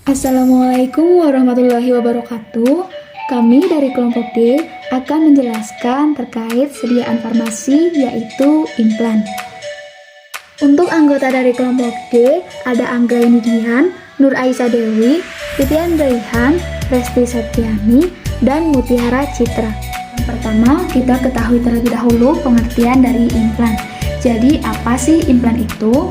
Assalamualaikum warahmatullahi wabarakatuh. Kami dari kelompok D akan menjelaskan terkait sediaan farmasi yaitu implan. Untuk anggota dari kelompok D ada Anggraini Dian, Nur Aisyah Dewi, Titian Raihan, Resti Septiani, dan Mutiara Citra. Yang pertama, kita ketahui terlebih dahulu pengertian dari implan. Jadi, apa sih implan itu?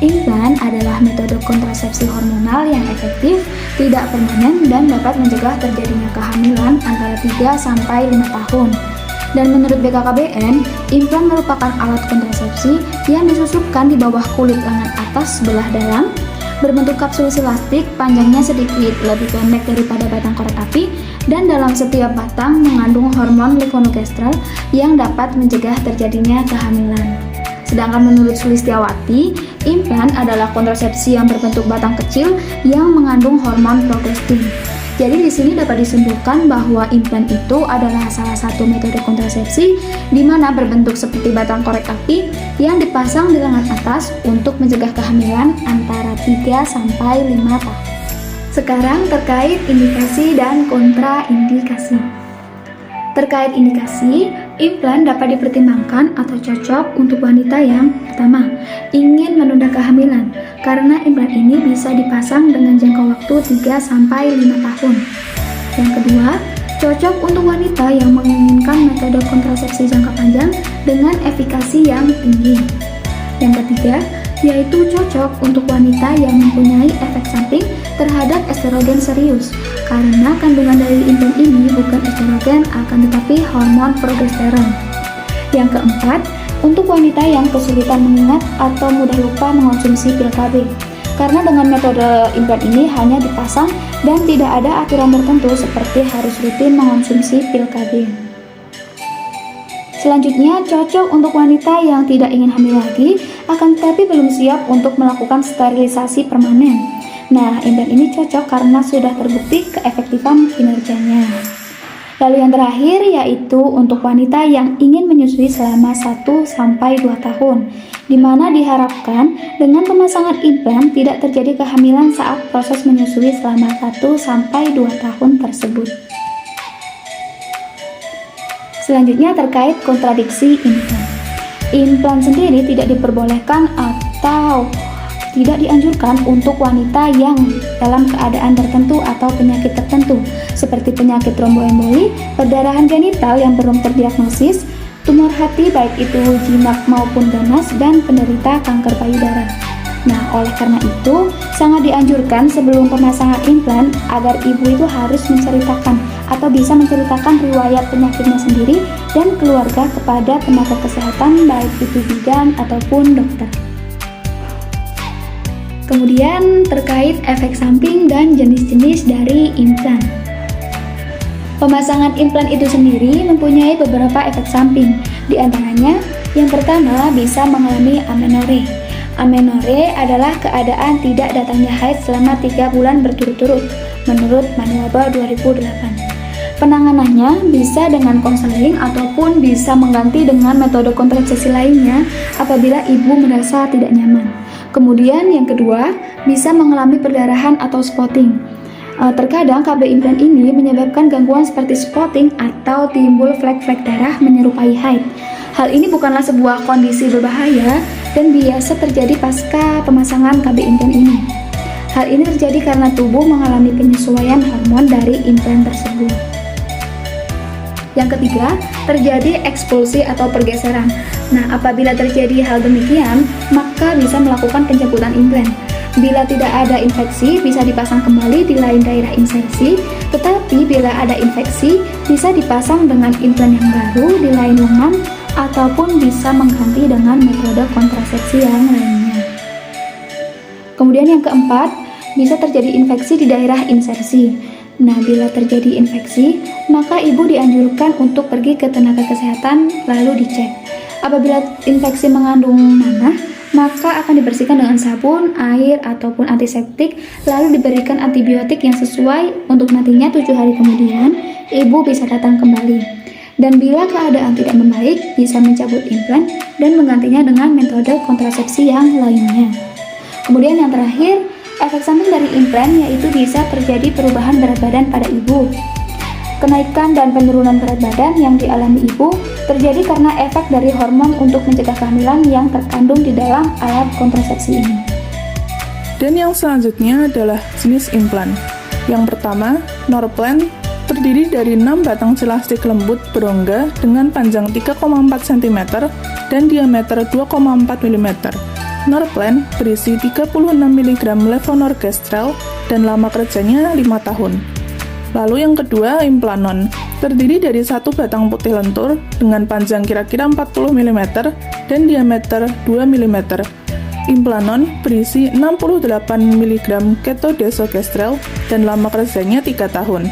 Implan adalah metode kontrasepsi hormonal yang efektif, tidak permanen, dan dapat mencegah terjadinya kehamilan antara 3-5 tahun. Dan menurut BKKBN, implan merupakan alat kontrasepsi yang disusupkan di bawah kulit lengan atas sebelah dalam, berbentuk kapsul silastik, panjangnya sedikit lebih pendek daripada batang korek api, dan dalam setiap batang mengandung hormon levonorgestrel yang dapat mencegah terjadinya kehamilan. Sedangkan menurut Sulistiawati, implan adalah kontrasepsi yang berbentuk batang kecil yang mengandung hormon progestin. Jadi di sini dapat disimpulkan bahwa implan itu adalah salah satu metode kontrasepsi di mana berbentuk seperti batang korek api yang dipasang di lengan atas untuk mencegah kehamilan antara 3-5 tahun. Sekarang terkait indikasi dan kontraindikasi. Terkait indikasi, implan dapat dipertimbangkan atau cocok untuk wanita yang pertama, ingin menunda kehamilan karena implan ini bisa dipasang dengan jangka waktu 3-5 tahun. Yang kedua, cocok untuk wanita yang menginginkan metode kontrasepsi jangka panjang dengan efikasi yang tinggi. Yang ketiga, yaitu cocok untuk wanita yang mempunyai efek samping terhadap estrogen serius karena kandungan dari implan ini bukan estrogen akan tetapi hormon progesteron. Yang keempat, untuk wanita yang kesulitan mengingat atau mudah lupa mengonsumsi pil KB karena dengan metode implan ini hanya dipasang dan tidak ada aturan tertentu seperti harus rutin mengonsumsi pil KB. Selanjutnya, cocok untuk wanita yang tidak ingin hamil lagi, akan tetapi belum siap untuk melakukan sterilisasi permanen. Nah, implan ini cocok karena sudah terbukti keefektifan kinerjanya. Lalu yang terakhir yaitu untuk wanita yang ingin menyusui selama 1-2 tahun, di mana diharapkan dengan pemasangan implan tidak terjadi kehamilan saat proses menyusui selama 1-2 tahun tersebut. Selanjutnya terkait kontradiksi implan. Implan sendiri tidak diperbolehkan atau tidak dianjurkan untuk wanita yang dalam keadaan tertentu atau penyakit tertentu seperti penyakit tromboemboli, perdarahan genital yang belum terdiagnosis, tumor hati baik itu jinak maupun ganas, dan penderita kanker payudara. Nah, oleh karena itu, sangat dianjurkan sebelum pemasangan implan agar ibu itu harus menceritakan atau bisa menceritakan riwayat penyakitnya sendiri dan keluarga kepada tenaga kesehatan baik itu bidan ataupun dokter. Kemudian terkait efek samping dan jenis-jenis dari implan. Pemasangan implan itu sendiri mempunyai beberapa efek samping. Di antaranya, yang pertama bisa mengalami amenore. Amenore adalah keadaan tidak datangnya haid selama 3 bulan berturut-turut, menurut Manuaba 2008. Penanganannya bisa dengan konseling ataupun bisa mengganti dengan metode kontrasepsi lainnya apabila ibu merasa tidak nyaman. Kemudian yang kedua, bisa mengalami perdarahan atau spotting. Terkadang KB implan ini menyebabkan gangguan seperti spotting atau timbul flek-flek darah menyerupai haid. Hal ini bukanlah sebuah kondisi berbahaya dan biasa terjadi pasca pemasangan KB implan ini. Hal ini terjadi karena tubuh mengalami penyesuaian hormon dari implan tersebut. Yang ketiga, terjadi ekspulsi atau pergeseran. Nah, apabila terjadi hal demikian, maka bisa melakukan pencabutan implan. Bila tidak ada infeksi, bisa dipasang kembali di lain daerah insersi, tetapi bila ada infeksi, bisa dipasang dengan implan yang baru di lain lengan, ataupun bisa mengganti dengan metode kontrasepsi yang lainnya. Kemudian yang keempat, bisa terjadi infeksi di daerah insersi. Nah, bila terjadi infeksi, maka ibu dianjurkan untuk pergi ke tenaga kesehatan lalu dicek. Apabila infeksi mengandung nanah, maka akan dibersihkan dengan sabun, air, ataupun antiseptik, lalu diberikan antibiotik yang sesuai untuk nantinya 7 hari kemudian, ibu bisa datang kembali. Dan bila keadaan tidak membaik, bisa mencabut implan dan menggantinya dengan metode kontrasepsi yang lainnya. Kemudian yang terakhir, Efek samping dari implan yaitu bisa terjadi perubahan berat badan pada ibu. Kenaikan dan penurunan berat badan yang dialami ibu terjadi karena efek dari hormon untuk mencegah kehamilan yang terkandung di dalam alat kontrasepsi ini. Dan yang selanjutnya adalah jenis implan. Yang pertama, Norplan, terdiri dari 6 batang celastik lembut berongga dengan panjang 3,4 cm dan diameter 2,4 mm. Norplan berisi 36 mg levonorgestrel dan lama kerjanya 5 tahun. Lalu yang kedua, Implanon, terdiri dari 1 batang putih lentur dengan panjang kira-kira 40 mm dan diameter 2 mm. Implanon berisi 68 mg ketodesogestrel dan lama kerjanya 3 tahun.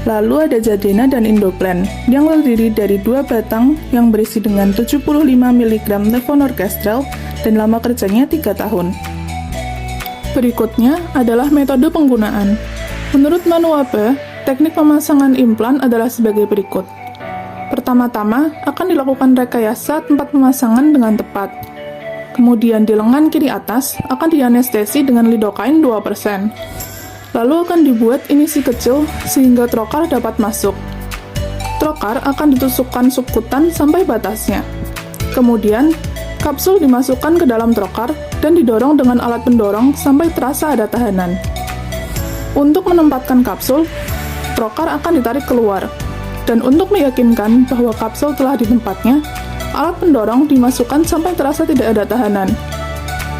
Lalu ada Jadena dan Indoplan yang terdiri dari 2 batang yang berisi dengan 75 mg levonorgestrel dan lama kerjanya 3 tahun. Berikutnya adalah metode penggunaan. Menurut Manuabe, teknik pemasangan implan adalah sebagai berikut. Pertama-tama akan dilakukan rekayasa tempat pemasangan dengan tepat. Kemudian di lengan kiri atas akan dianestesi dengan lidokain 2%. Lalu akan dibuat inisi kecil sehingga trokar dapat masuk. Trokar akan ditusukkan subkutan sampai batasnya. Kemudian, kapsul dimasukkan ke dalam trokar dan didorong dengan alat pendorong sampai terasa ada tahanan. Untuk menempatkan kapsul, trokar akan ditarik keluar. Dan untuk meyakinkan bahwa kapsul telah di tempatnya, alat pendorong dimasukkan sampai terasa tidak ada tahanan.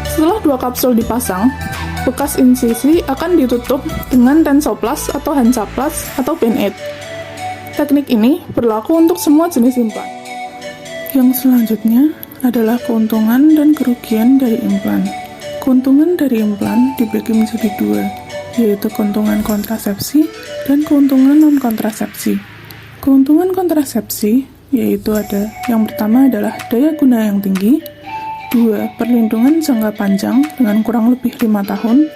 Setelah 2 kapsul dipasang, bekas insisi akan ditutup dengan Tensoplast atau Hansaplast atau Band-Aid. Teknik ini berlaku untuk semua jenis implan. Yang selanjutnya adalah keuntungan dan kerugian dari implan. Keuntungan dari implan dibagi menjadi 2, yaitu keuntungan kontrasepsi dan keuntungan non-kontrasepsi. Keuntungan kontrasepsi yaitu ada yang pertama adalah daya guna yang tinggi, 2. Perlindungan jangka panjang dengan kurang lebih 5 tahun.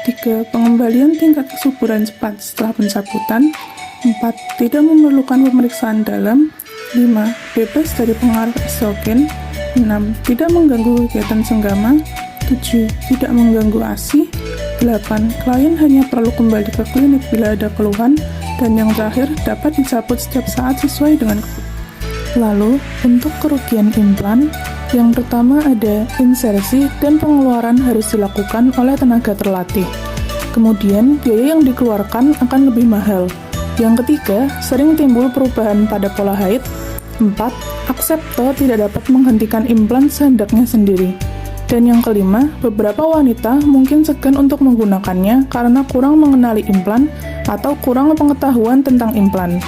3. Pengembalian tingkat kesuburan cepat setelah pencabutan. 4. Tidak memerlukan pemeriksaan dalam. 5. Bebas dari pengaruh estrogen. 6. Tidak mengganggu kegiatan senggama. 7. Tidak mengganggu ASI. 8. Klien hanya perlu kembali ke klinik bila ada keluhan. Dan yang terakhir, dapat dicabut setiap saat sesuai dengan kebutuhan. Lalu, untuk kerugian implan, yang pertama ada insersi dan pengeluaran harus dilakukan oleh tenaga terlatih. Kemudian, biaya yang dikeluarkan akan lebih mahal. Yang ketiga, sering timbul perubahan pada pola haid. 4. Aksepto tidak dapat menghentikan implan sehendaknya sendiri. Dan yang kelima, beberapa wanita mungkin segan untuk menggunakannya karena kurang mengenali implan atau kurang pengetahuan tentang implan.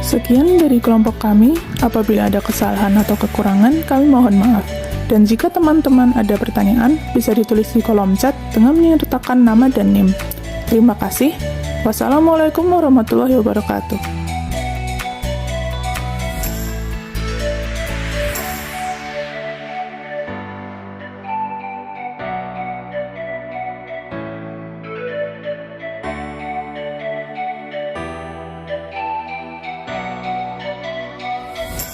Sekian dari kelompok kami. Apabila ada kesalahan atau kekurangan, kami mohon maaf. Dan jika teman-teman ada pertanyaan, bisa ditulis di kolom chat dengan menyertakan nama dan NIM. Terima kasih. Wassalamualaikum warahmatullahi wabarakatuh.